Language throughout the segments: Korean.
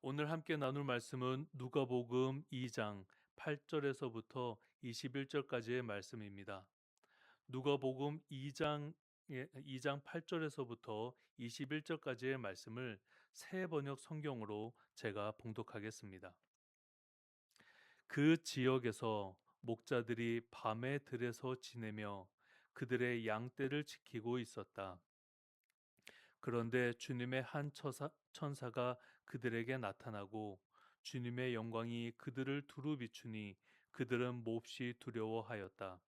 오늘 함께 나눌 말씀은 누가복음 2장 8절에서부터 21절까지의 말씀입니다. 누가복음 2장 8절에서부터 21절까지의 말씀을 새 번역 성경으로 제가 봉독하겠습니다. 그 지역에서 목자들이 밤에 들에서 지내며 그들의 양떼를 지키고 있었다. 그런데 주님의 한 천사가 그들에게 나타나고 주님의 영광이 그들을 두루 비추니 그들은 몹시 두려워하였다.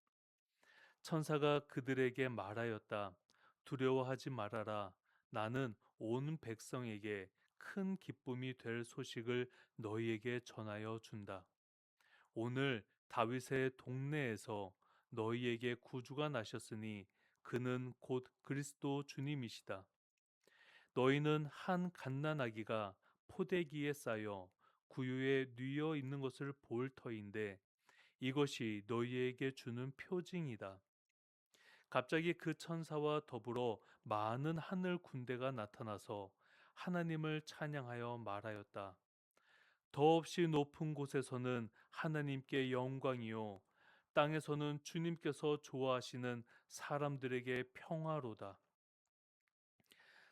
천사가 그들에게 말하였다. 두려워하지 말아라. 나는 온 백성에게 큰 기쁨이 될 소식을 너희에게 전하여 준다. 오늘 다윗의 동네에서 너희에게 구주가 나셨으니 그는 곧 그리스도 주님이시다. 너희는 한 갓난아기가 포대기에 쌓여 구유에 뉘어 있는 것을 볼 터인데 이것이 너희에게 주는 표징이다. 갑자기 그 천사와 더불어 많은 하늘 군대가 나타나서 하나님을 찬양하여 말하였다. 더없이 높은 곳에서는 하나님께 영광이요 땅에서는 주님께서 좋아하시는 사람들에게 평화로다.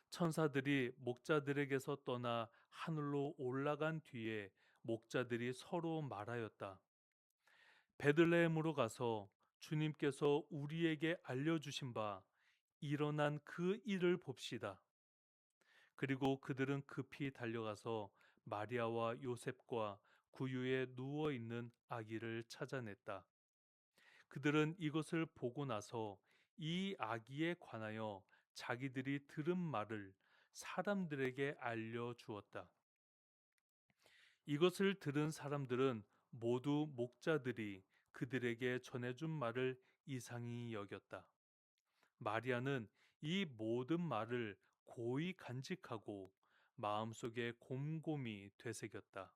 천사들이 목자들에게서 떠나 하늘로 올라간 뒤에 목자들이 서로 말하였다. 베들레헴으로 가서 주님께서 우리에게 알려주신 바 일어난 그 일을 봅시다. 그리고 그들은 급히 달려가서 마리아와 요셉과 구유에 누워 있는 아기를 찾아냈다. 그들은 이것을 보고 나서 이 아기에 관하여 자기들이 들은 말을 사람들에게 알려주었다. 이것을 들은 사람들은 모두 목자들이 그들에게 전해준 말을 이상히 여겼다. 마리아는 이 모든 말을 고이 간직하고 마음속에 곰곰이 되새겼다.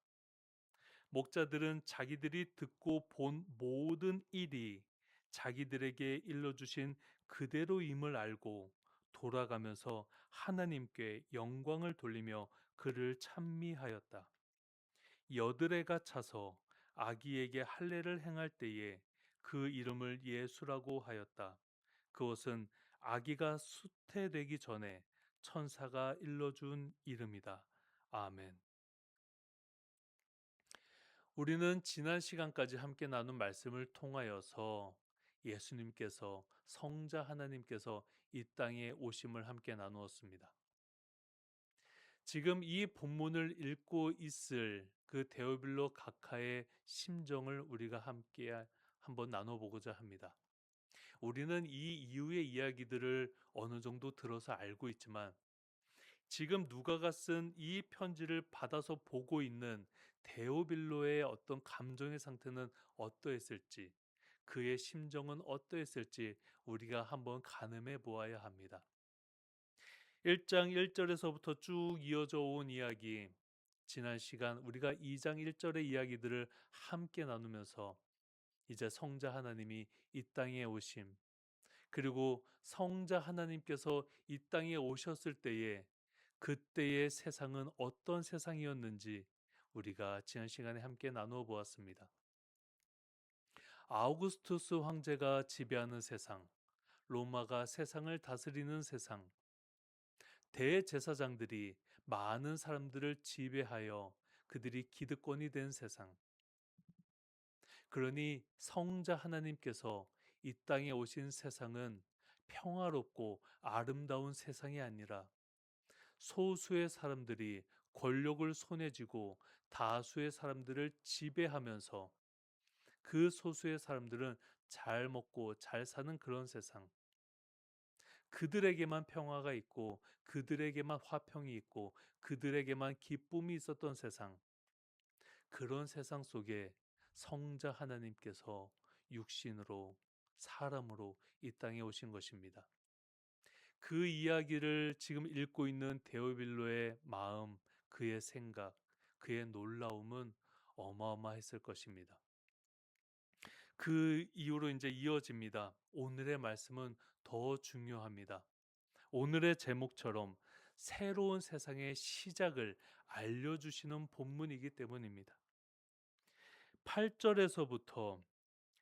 목자들은 자기들이 듣고 본 모든 일이 자기들에게 일러주신 그대로임을 알고 돌아가면서 하나님께 영광을 돌리며 그를 찬미하였다. 여드레가 차서 아기에게 할례를 행할 때에 그 이름을 예수라고 하였다. 그것은 아기가 수태되기 전에 천사가 일러준 이름이다. 아멘. 우리는 지난 시간까지 함께 나눈 말씀을 통하여서 예수님께서 성자 하나님께서 이 땅에 오심을 함께 나누었습니다. 지금 이 본문을 읽고 있을 그 데오빌로 각하의 심정을 우리가 함께 한번 나눠보고자 합니다. 우리는 이 이후의 이야기들을 어느 정도 들어서 알고 있지만 지금 누가가 쓴 이 편지를 받아서 보고 있는 데오빌로의 어떤 감정의 상태는 어떠했을지, 그의 심정은 어떠했을지 우리가 한번 가늠해 보아야 합니다. 1장 1절에서부터 쭉 이어져 온 이야기, 지난 시간 우리가 2장 1절의 이야기들을 함께 나누면서 이제 성자 하나님이 이 땅에 오심, 그리고 성자 하나님께서 이 땅에 오셨을 때에 그때의 세상은 어떤 세상이었는지 우리가 지난 시간에 함께 나누어 보았습니다. 아우구스투스 황제가 지배하는 세상, 로마가 세상을 다스리는 세상, 대제사장들이 많은 사람들을 지배하여 그들이 기득권이 된 세상. 그러니 성자 하나님께서 이 땅에 오신 세상은 평화롭고 아름다운 세상이 아니라 소수의 사람들이 권력을 손에 쥐고 다수의 사람들을 지배하면서 그 소수의 사람들은 잘 먹고 잘 사는 그런 세상. 그들에게만 평화가 있고 그들에게만 화평이 있고 그들에게만 기쁨이 있었던 세상. 그런 세상 속에 성자 하나님께서 육신으로 사람으로 이 땅에 오신 것입니다. 그 이야기를 지금 읽고 있는 데오빌로의 마음, 그의 생각, 그의 놀라움은 어마어마했을 것입니다. 그 이후로 이제 이어집니다. 오늘의 말씀은 더 중요합니다. 오늘의 제목처럼 새로운 세상의 시작을 알려주시는 본문이기 때문입니다. 8절에서부터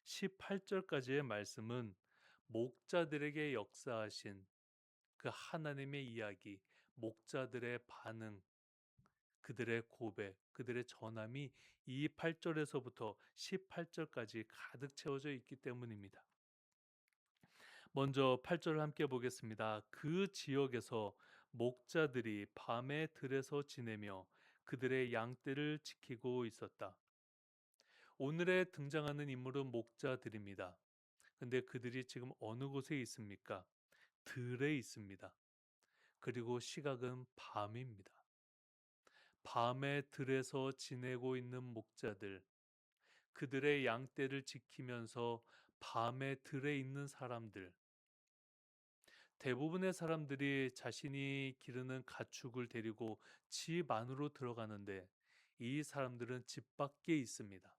18절까지의 말씀은 목자들에게 역사하신 그 하나님의 이야기, 목자들의 반응, 그들의 고백, 그들의 전함이 이 8절에서부터 18절까지 가득 채워져 있기 때문입니다. 먼저 8절을 함께 보겠습니다. 그 지역에서 목자들이 밤에 들에서 지내며 그들의 양떼를 지키고 있었다. 오늘에 등장하는 인물은 목자들입니다. 근데 그들이 지금 어느 곳에 있습니까? 들에 있습니다. 그리고 시각은 밤입니다. 밤에 들에서 지내고 있는 목자들, 그들의 양떼를 지키면서 밤에 들에 있는 사람들, 대부분의 사람들이 자신이 기르는 가축을 데리고 집 안으로 들어가는데 이 사람들은 집 밖에 있습니다.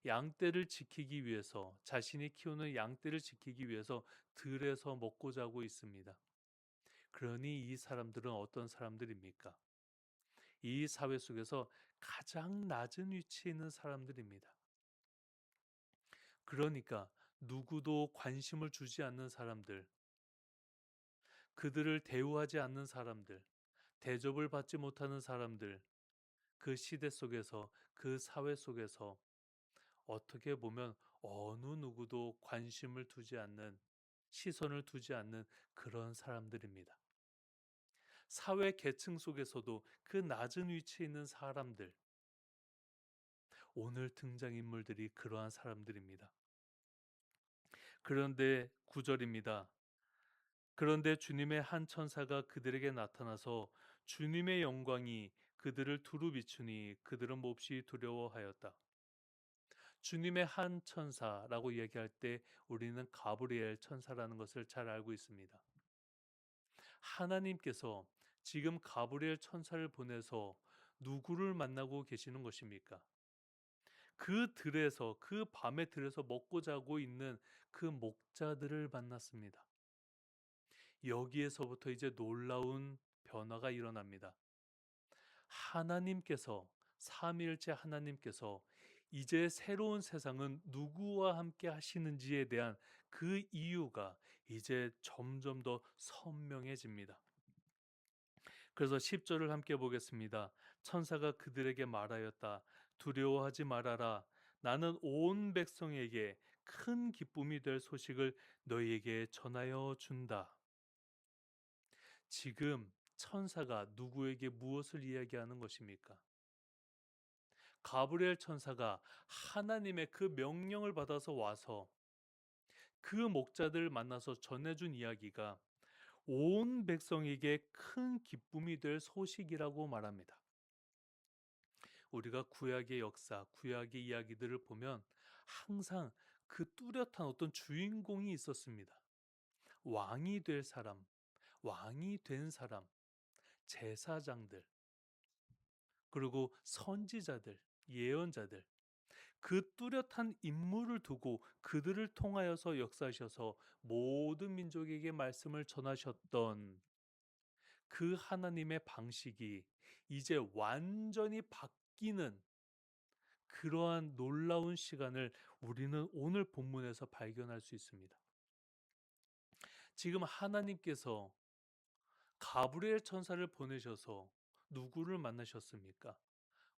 양떼를 지키기 위해서, 자신이 키우는 양떼를 지키기 위해서 들에서 먹고 자고 있습니다. 그러니 이 사람들은 어떤 사람들입니까? 이 사회 속에서 가장 낮은 위치에 있는 사람들입니다. 그러니까 누구도 관심을 주지 않는 사람들, 그들을 대우하지 않는 사람들, 대접을 받지 못하는 사람들, 그 시대 속에서, 그 사회 속에서 어떻게 보면 어느 누구도 관심을 두지 않는, 시선을 두지 않는 그런 사람들입니다. 사회 계층 속에서도 그 낮은 위치에 있는 사람들, 오늘 등장인물들이 그러한 사람들입니다. 그런데 9절입니다. 그런데 주님의 한 천사가 그들에게 나타나서 주님의 영광이 그들을 두루 비추니 그들은 몹시 두려워하였다. 주님의 한 천사라고 이야기할 때 우리는 가브리엘 천사라는 것을 잘 알고 있습니다. 하나님께서 지금 가브리엘 천사를 보내서 누구를 만나고 계시는 것입니까? 그 들에서, 그 밤의 들에서 먹고 자고 있는 그 목자들을 만났습니다. 여기에서부터 이제 놀라운 변화가 일어납니다. 하나님께서, 삼위일체 하나님께서 이제 새로운 세상은 누구와 함께 하시는지에 대한 그 이유가 이제 점점 더 선명해집니다. 그래서 10절을 함께 보겠습니다. 천사가 그들에게 말하였다. 두려워하지 말아라. 나는 온 백성에게 큰 기쁨이 될 소식을 너희에게 전하여 준다. 지금 천사가 누구에게 무엇을 이야기하는 것입니까? 가브리엘 천사가 하나님의 그 명령을 받아서 와서 그 목자들을 만나서 전해준 이야기가 온 백성에게 큰 기쁨이 될 소식이라고 말합니다. 우리가 구약의 역사, 구약의 이야기들을 보면 항상 그 뚜렷한 어떤 주인공이 있었습니다. 왕이 될 사람, 왕이 된 사람, 제사장들, 그리고 선지자들, 예언자들, 그 뚜렷한 인물을 두고 그들을 통하여서 역사하셔서 모든 민족에게 말씀을 전하셨던 그 하나님의 방식이 이제 완전히 바뀌는 그러한 놀라운 시간을 우리는 오늘 본문에서 발견할 수 있습니다. 지금 하나님께서 가브리엘 천사를 보내셔서 누구를 만나셨습니까?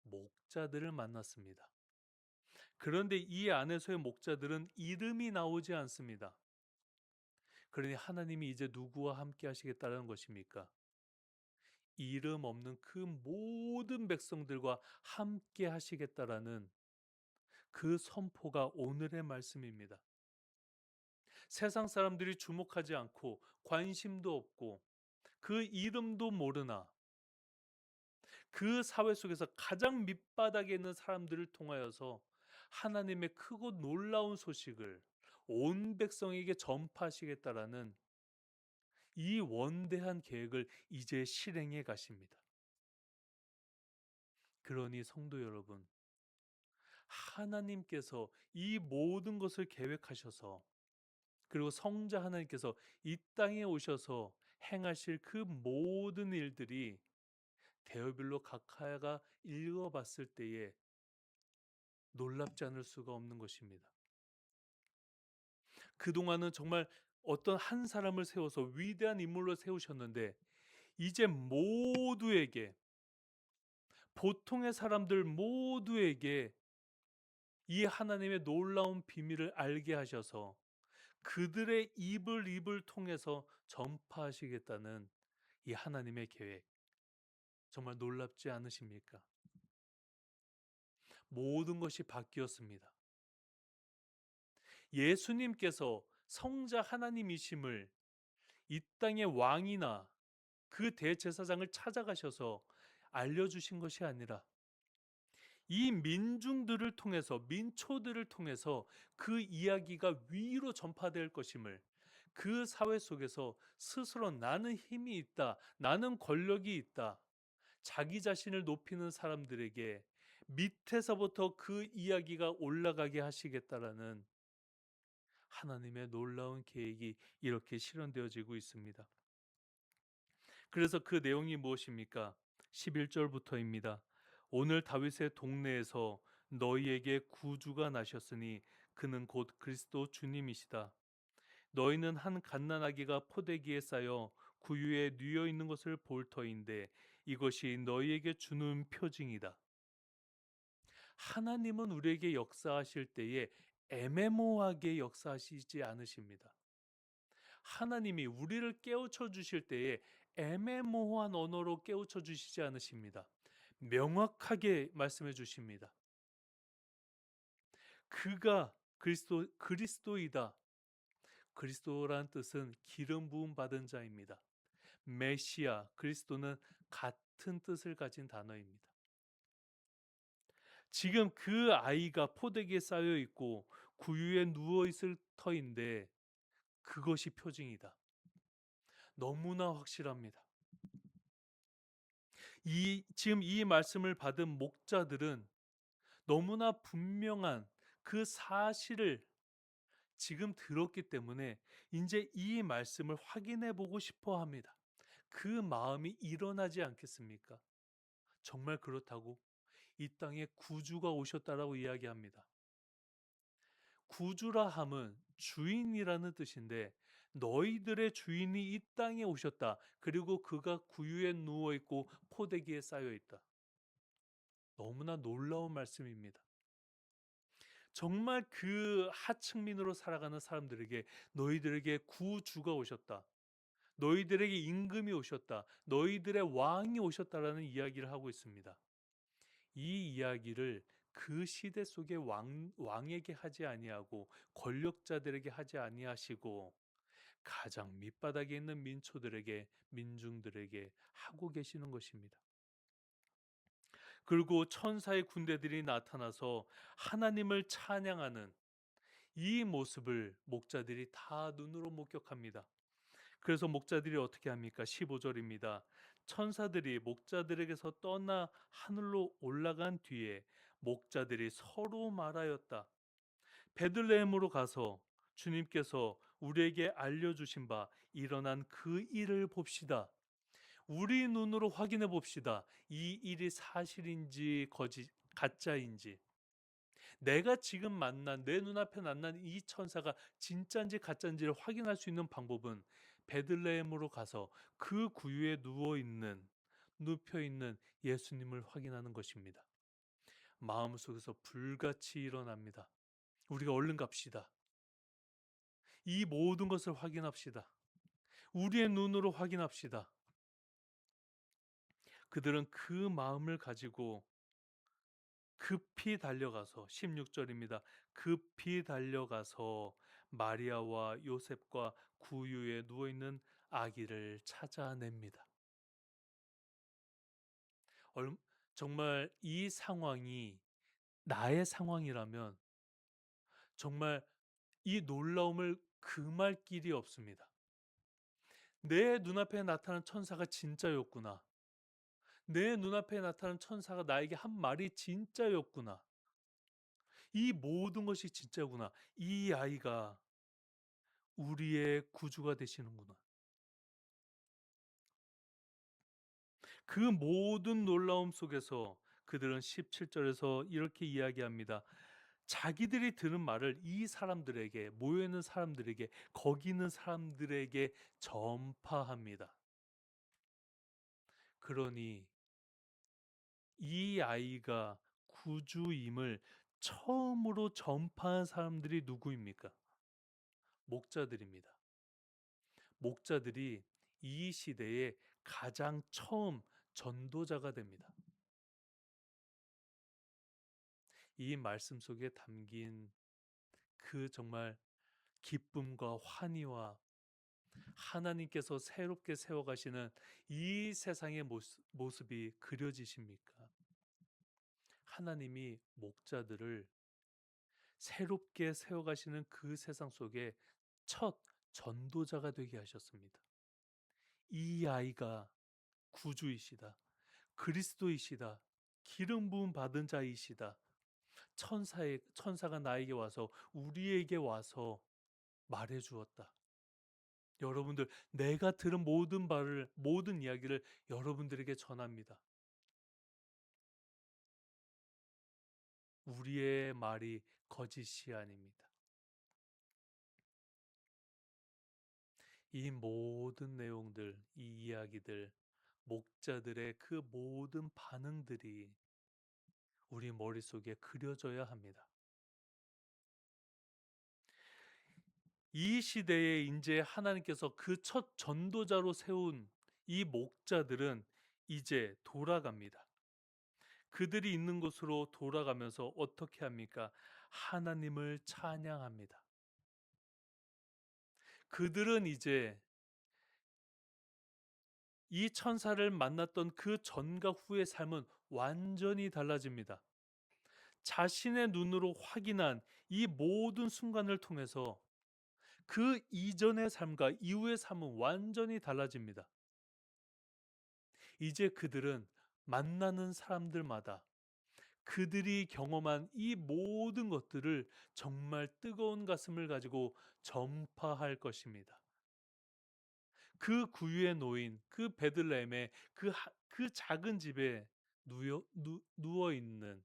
목자들을 만났습니다. 그런데 이 안에서의 목자들은 이름이 나오지 않습니다. 그러니 하나님이 이제 누구와 함께 하시겠다는 것입니까? 이름 없는 그 모든 백성들과 함께 하시겠다라는 그 선포가 오늘의 말씀입니다. 세상 사람들이 주목하지 않고 관심도 없고 그 이름도 모르나 그 사회 속에서 가장 밑바닥에 있는 사람들을 통하여서 하나님의 크고 놀라운 소식을 온 백성에게 전파하시겠다라는 이 원대한 계획을 이제 실행해 가십니다. 그러니 성도 여러분, 하나님께서 이 모든 것을 계획하셔서 그리고 성자 하나님께서 이 땅에 오셔서 행하실 그 모든 일들이 데오빌로 각하가 읽어봤을 때에 놀랍지 않을 수가 없는 것입니다. 그동안은 정말 어떤 한 사람을 세워서 위대한 인물로 세우셨는데 이제 모두에게, 보통의 사람들 모두에게 이 하나님의 놀라운 비밀을 알게 하셔서 그들의 입을 통해서 전파하시겠다는 이 하나님의 계획, 정말 놀랍지 않으십니까? 모든 것이 바뀌었습니다. 예수님께서 성자 하나님이심을 이 땅의 왕이나 그 대제사장을 찾아가셔서 알려주신 것이 아니라 이 민중들을 통해서, 민초들을 통해서 그 이야기가 위로 전파될 것임을, 그 사회 속에서 스스로 나는 힘이 있다, 나는 권력이 있다, 자기 자신을 높이는 사람들에게 밑에서부터 그 이야기가 올라가게 하시겠다라는 하나님의 놀라운 계획이 이렇게 실현되어지고 있습니다. 그래서 그 내용이 무엇입니까? 11절부터입니다. 오늘 다윗의 동네에서 너희에게 구주가 나셨으니 그는 곧 그리스도 주님이시다. 너희는 한 갓난아기가 포대기에 쌓여 구유에 뉘어 있는 것을 볼 터인데 이것이 너희에게 주는 표징이다. 하나님은 우리에게 역사하실 때에 애매모호하게 역사하시지 않으십니다. 하나님이 우리를 깨우쳐 주실 때에 애매모호한 언어로 깨우쳐 주시지 않으십니다. 명확하게 말씀해 주십니다. 그가 그리스도이다. 그리스도란 뜻은 기름 부음 받은 자입니다. 메시아, 그리스도는 같은 뜻을 가진 단어입니다. 지금 그 아이가 포대기에 쌓여 있고 구유에 누워 있을 터인데 그것이 표징이다. 너무나 확실합니다. 지금 이 말씀을 받은 목자들은 너무나 분명한 그 사실을 지금 들었기 때문에 이제 이 말씀을 확인해 보고 싶어 합니다. 그 마음이 일어나지 않겠습니까? 정말 그렇다고 이 땅에 구주가 오셨다라고 이야기합니다. 구주라 함은 주인이라는 뜻인데 너희들의 주인이 이 땅에 오셨다. 그리고 그가 구유에 누워 있고 포대기에 쌓여 있다. 너무나 놀라운 말씀입니다. 정말 그 하층민으로 살아가는 사람들에게 너희들에게 구주가 오셨다. 너희들에게 임금이 오셨다. 너희들의 왕이 오셨다라는 이야기를 하고 있습니다. 이 이야기를 그 시대 속의 왕에게 하지 아니하고 권력자들에게 하지 아니하시고 가장 밑바닥에 있는 민초들에게, 민중들에게 하고 계시는 것입니다. 그리고 천사의 군대들이 나타나서 하나님을 찬양하는 이 모습을 목자들이 다 눈으로 목격합니다. 그래서 목자들이 어떻게 합니까? 15절입니다. 천사들이 목자들에게서 떠나 하늘로 올라간 뒤에 목자들이 서로 말하였다. 베들레헴으로 가서 주님께서 우리에게 알려주신 바 일어난 그 일을 봅시다. 우리 눈으로 확인해 봅시다. 이 일이 사실인지 가짜인지. 내가 지금 만난, 내 눈앞에 만난 이 천사가 진짜인지 가짜인지를 확인할 수 있는 방법은 베들레헴으로 가서 그 구유에 눕혀 있는 예수님을 확인하는 것입니다. 마음속에서 불같이 일어납니다. 우리가 얼른 갑시다. 이 모든 것을 확인합시다. 우리의 눈으로 확인합시다. 그들은 그 마음을 가지고 급히 달려가서 16절입니다. 급히 달려가서 마리아와 요셉과 구유에 누워있는 아기를 찾아냅니다. 정말 이 상황이 나의 상황이라면 정말 이 놀라움을 금할 길이 없습니다. 내 눈앞에 나타난 천사가 진짜였구나. 내 눈앞에 나타난 천사가 나에게 한 말이 진짜였구나. 이 모든 것이 진짜구나. 이 아이가 우리의 구주가 되시는구나. 그 모든 놀라움 속에서 그들은 17절에서 이렇게 이야기합니다. 자기들이 들은 말을 이 사람들에게, 모여 있는 사람들에게, 거기 있는 사람들에게 전파합니다. 그러니 이 아이가 구주임을 처음으로 전파한 사람들이 누구입니까? 목자들입니다. 목자들이 이 시대에 가장 처음 전도자가 됩니다. 이 말씀 속에 담긴 그 정말 기쁨과 환희와 하나님께서 새롭게 세워가시는 이 세상의 모습이 그려지십니까? 하나님이 목자들을 새롭게 세워가시는 그 세상 속에 첫 전도자가 되게 하셨습니다. 이 아이가 구주이시다. 그리스도이시다. 기름 부음 받은 자이시다. 천사가 나에게 와서 우리에게 와서 말해 주었다. 여러분들, 내가 들은 모든 이야기를 여러분들에게 전합니다. 우리의 말이 거짓이 아닙니다. 이 모든 내용들, 이 이야기들, 목자들의 그 모든 반응들이 우리 머릿속에 그려져야 합니다. 이 시대에 이제 하나님께서 그 첫 전도자로 세운 이 목자들은 이제 돌아갑니다. 그들이 있는 곳으로 돌아가면서 어떻게 합니까? 하나님을 찬양합니다. 그들은 이제 이 천사를 만났던 그 전과 후의 삶은 완전히 달라집니다. 자신의 눈으로 확인한 이 모든 순간을 통해서 그 이전의 삶과 이후의 삶은 완전히 달라집니다. 이제 그들은 만나는 사람들마다 그들이 경험한 이 모든 것들을 정말 뜨거운 가슴을 가지고 전파할 것입니다. 그 구유에 놓인 그 베들레헴의 그 작은 집에 누워 있는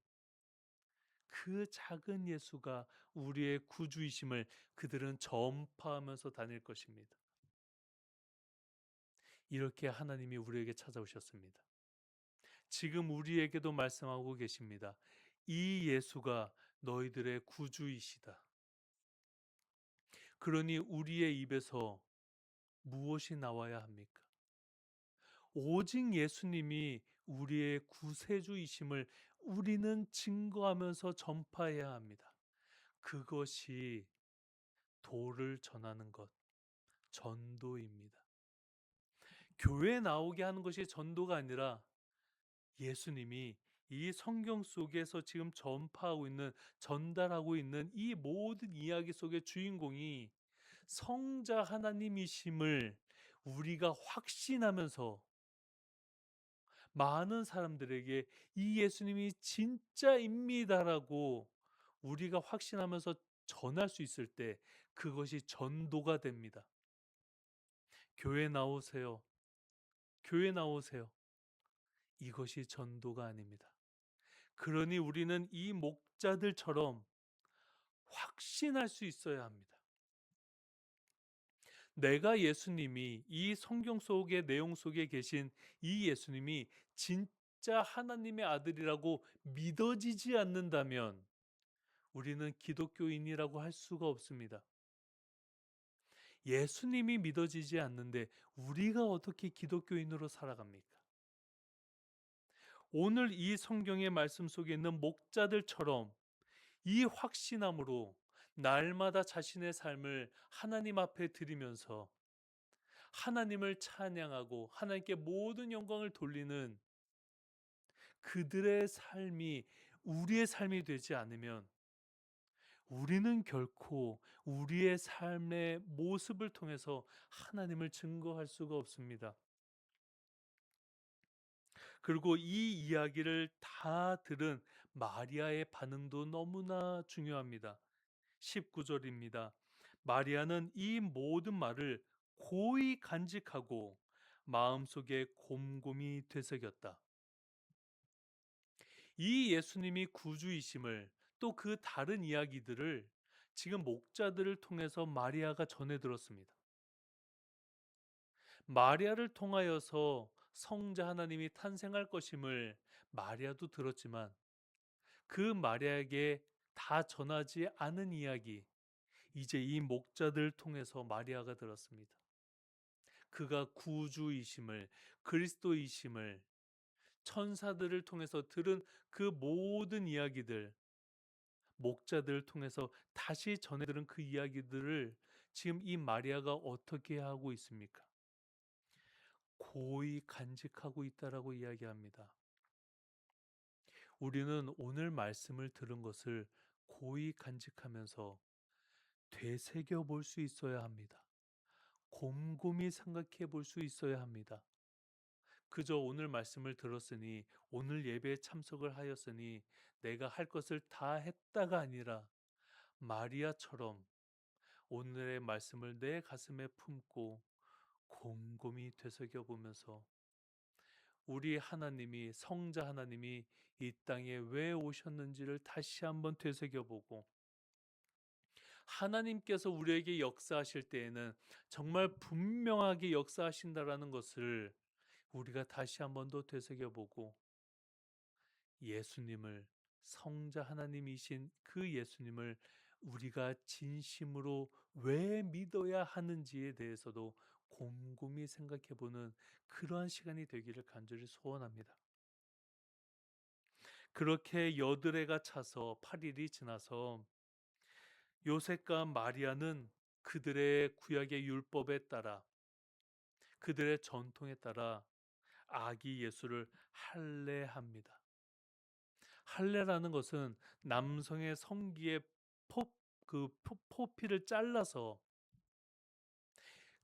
그 작은 예수가 우리의 구주이심을 그들은 전파하면서 다닐 것입니다. 이렇게 하나님이 우리에게 찾아오셨습니다. 지금 우리에게도 말씀하고 계십니다. 이 예수가 너희들의 구주이시다. 그러니 우리의 입에서 무엇이 나와야 합니까? 오직 예수님이 우리의 구세주이심을 우리는 증거하면서 전파해야 합니다. 그것이 도를 전하는 것, 전도입니다. 교회에 나오게 하는 것이 전도가 아니라 예수님이 이 성경 속에서 지금 전파하고 있는, 전달하고 있는 이 모든 이야기 속의 주인공이 성자 하나님이심을 우리가 확신하면서 많은 사람들에게 이 예수님이 진짜입니다라고 우리가 확신하면서 전할 수 있을 때 그것이 전도가 됩니다. 교회 나오세요. 교회 나오세요. 이것이 전도가 아닙니다. 그러니 우리는 이 목자들처럼 확신할 수 있어야 합니다. 내가 예수님이 이 성경 속의 내용 속에 계신 이 예수님이 진짜 하나님의 아들이라고 믿어지지 않는다면 우리는 기독교인이라고 할 수가 없습니다. 예수님이 믿어지지 않는데 우리가 어떻게 기독교인으로 살아갑니까? 오늘 이 성경의 말씀 속에 있는 목자들처럼 이 확신함으로 날마다 자신의 삶을 하나님 앞에 드리면서 하나님을 찬양하고 하나님께 모든 영광을 돌리는 그들의 삶이 우리의 삶이 되지 않으면 우리는 결코 우리의 삶의 모습을 통해서 하나님을 증거할 수가 없습니다. 그리고 이 이야기를 다 들은 마리아의 반응도 너무나 중요합니다. 19절입니다. 마리아는 이 모든 말을 고이 간직하고 마음속에 곰곰이 되새겼다. 이 예수님이 구주이심을, 또 그 다른 이야기들을 지금 목자들을 통해서 마리아가 전해 들었습니다. 마리아를 통하여서 성자 하나님이 탄생할 것임을 마리아도 들었지만, 그 마리아에게 다 전하지 않은 이야기, 이제 이 목자들 통해서 마리아가 들었습니다. 그가 구주이심을, 그리스도이심을, 천사들을 통해서 들은 그 모든 이야기들, 목자들을 통해서 다시 전해 들은 그 이야기들을 지금 이 마리아가 어떻게 하고 있습니까? 고이 간직하고 있다라고 이야기합니다. 우리는 오늘 말씀을 들은 것을 고이 간직하면서 되새겨 볼 수 있어야 합니다. 곰곰이 생각해 볼 수 있어야 합니다. 그저 오늘 말씀을 들었으니, 오늘 예배에 참석을 하였으니 내가 할 것을 다 했다가 아니라, 마리아처럼 오늘의 말씀을 내 가슴에 품고 곰곰이 되새겨 보면서 우리 하나님이, 성자 하나님이 이 땅에 왜 오셨는지를 다시 한번 되새겨 보고, 하나님께서 우리에게 역사하실 때에는 정말 분명하게 역사하신다라는 것을 우리가 다시 한번 더 되새겨 보고, 예수님을, 성자 하나님이신 그 예수님을 우리가 진심으로 왜 믿어야 하는지에 대해서도 곰곰이 생각해 보는 그러한 시간이 되기를 간절히 소원합니다. 그렇게 여드레가 차서 8일이 지나서 요셉과 마리아는 그들의 구약의 율법에 따라, 그들의 전통에 따라 아기 예수를 할례합니다. 할례라는 것은 남성의 성기의 포피를 잘라서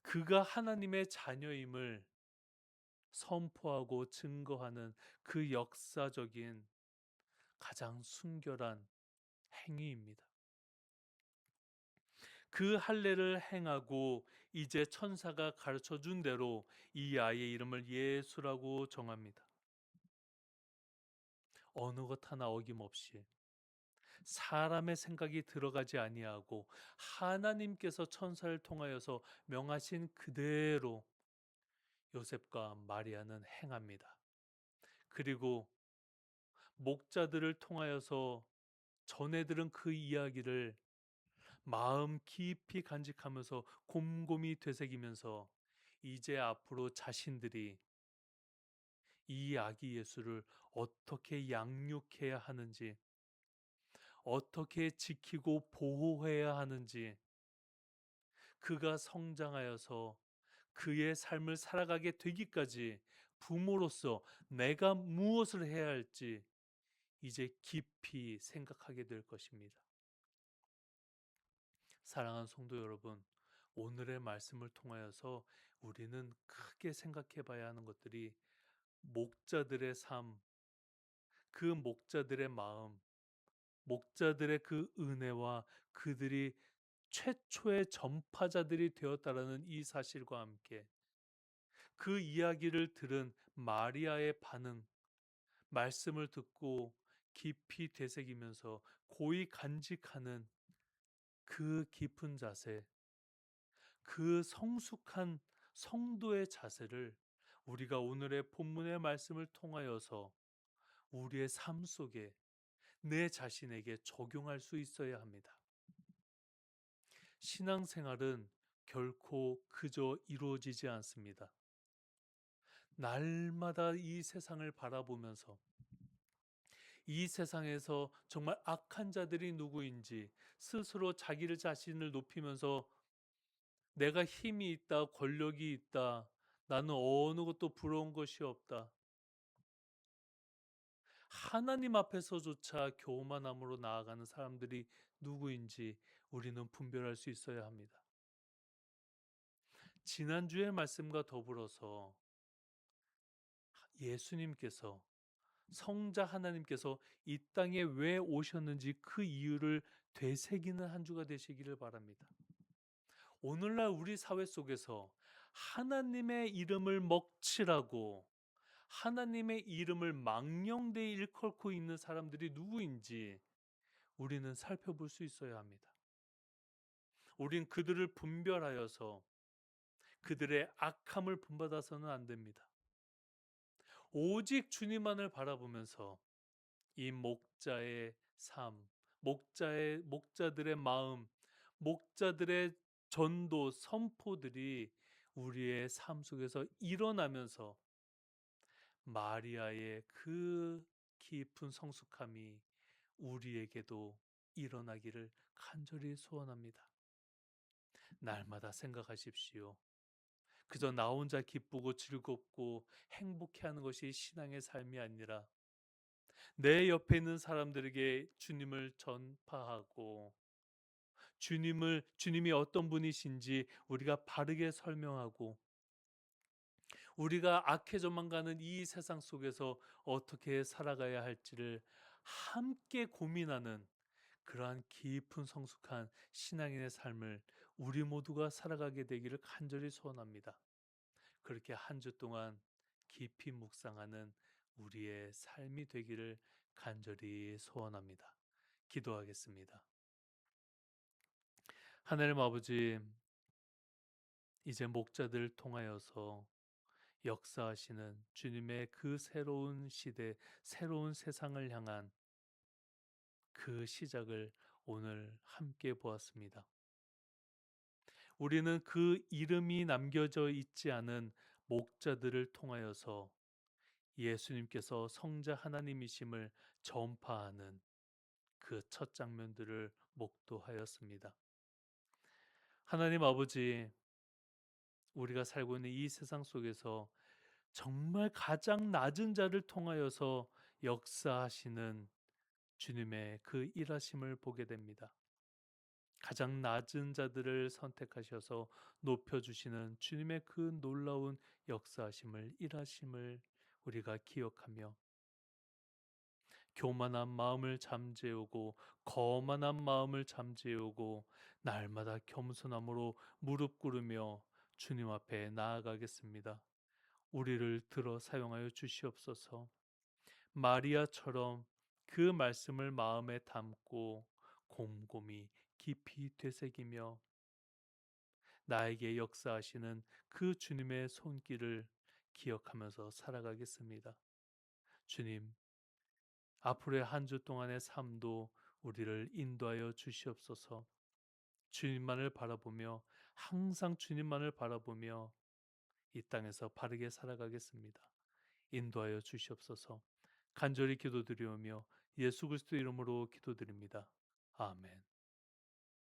그가 하나님의 자녀임을 선포하고 증거하는 그 역사적인 가장 순결한 행위입니다. 그 할례를 행하고 이제 천사가 가르쳐 준 대로 이 아이의 이름을 예수라고 정합니다. 어느 것 하나 어김없이 사람의 생각이 들어가지 아니하고 하나님께서 천사를 통하여서 명하신 그대로 요셉과 마리아는 행합니다. 그리고 목자들을 통하여서 전해 들은 그 이야기를 마음 깊이 간직하면서 곰곰이 되새기면서 이제 앞으로 자신들이 이 아기 예수를 어떻게 양육해야 하는지, 어떻게 지키고 보호해야 하는지, 그가 성장하여서 그의 삶을 살아가게 되기까지 부모로서 내가 무엇을 해야 할지 이제 깊이 생각하게 될 것입니다. 사랑하는 성도 여러분, 오늘의 말씀을 통하여서 우리는 크게 생각해 봐야 하는 것들이 목자들의 삶, 그 목자들의 마음, 목자들의 그 은혜와 그들이 최초의 전파자들이 되었다라는 이 사실과 함께 그 이야기를 들은 마리아의 반응, 말씀을 듣고 깊이 되새기면서 고이 간직하는 그 깊은 자세, 그 성숙한 성도의 자세를 우리가 오늘의 본문의 말씀을 통하여서 우리의 삶 속에 내 자신에게 적용할 수 있어야 합니다. 신앙생활은 결코 그저 이루어지지 않습니다. 날마다 이 세상을 바라보면서 이 세상에서 정말 악한 자들이 누구인지 스스로 자기를 자신을 높이면서 내가 힘이 있다, 권력이 있다, 나는 어느 것도 부러운 것이 없다, 하나님 앞에서조차 교만함으로 나아가는 사람들이 누구인지 우리는 분별할 수 있어야 합니다. 지난주의 말씀과 더불어서 예수님께서, 성자 하나님께서 이 땅에 왜 오셨는지 그 이유를 되새기는 한 주가 되시기를 바랍니다. 오늘날 우리 사회 속에서 하나님의 이름을 먹칠하고 하나님의 이름을 망령되이 일컬고 있는 사람들이 누구인지 우리는 살펴볼 수 있어야 합니다. 우린 그들을 분별하여서 그들의 악함을 본받아서는 안 됩니다. 오직 주님만을 바라보면서 이 목자의 삶, 목자들의 마음, 목자들의 전도 선포들이 우리의 삶 속에서 일어나면서 마리아의 그 깊은 성숙함이 우리에게도 일어나기를 간절히 소원합니다. 날마다 생각하십시오. 그저 나 혼자 기쁘고 즐겁고 행복해하는 것이 신앙의 삶이 아니라 내 옆에 있는 사람들에게 주님을 전파하고 주님이 어떤 분이신지 우리가 바르게 설명하고 우리가 악해져만 가는 이 세상 속에서 어떻게 살아가야 할지를 함께 고민하는 그러한 깊은 성숙한 신앙인의 삶을 우리 모두가 살아가게 되기를 간절히 소원합니다. 그렇게 한 주 동안 깊이 묵상하는 우리의 삶이 되기를 간절히 소원합니다. 기도하겠습니다. 하나님 아버지, 이제 목자들을 통하여서 역사하시는 주님의 그 새로운 시대, 새로운 세상을 향한 그 시작을 오늘 함께 보았습니다. 우리는 그 이름이 남겨져 있지 않은 목자들을 통하여서 예수님께서 성자 하나님이심을 전파하는 그 첫 장면들을 목도하였습니다. 하나님 아버지, 우리가 살고 있는 이 세상 속에서 정말 가장 낮은 자를 통하여서 역사하시는 주님의 그 일하심을 보게 됩니다. 가장 낮은 자들을 선택하셔서 높여주시는 주님의 그 놀라운 역사하심을, 일하심을 우리가 기억하며 교만한 마음을 잠재우고 거만한 마음을 잠재우고 날마다 겸손함으로 무릎 꿇으며 주님 앞에 나아가겠습니다. 우리를 들어 사용하여 주시옵소서. 마리아처럼 그 말씀을 마음에 담고 곰곰이 깊이 되새기며 나에게 역사하시는 그 주님의 손길을 기억하면서 살아가겠습니다. 주님, 앞으로의 한 주 동안의 삶도 우리를 인도하여 주시옵소서. 주님만을 바라보며 항상 주님만을 바라보며 이 땅에서 바르게 살아가겠습니다. 인도하여 주시옵소서. 간절히 기도드리오며 예수 그리스도 이름으로 기도드립니다.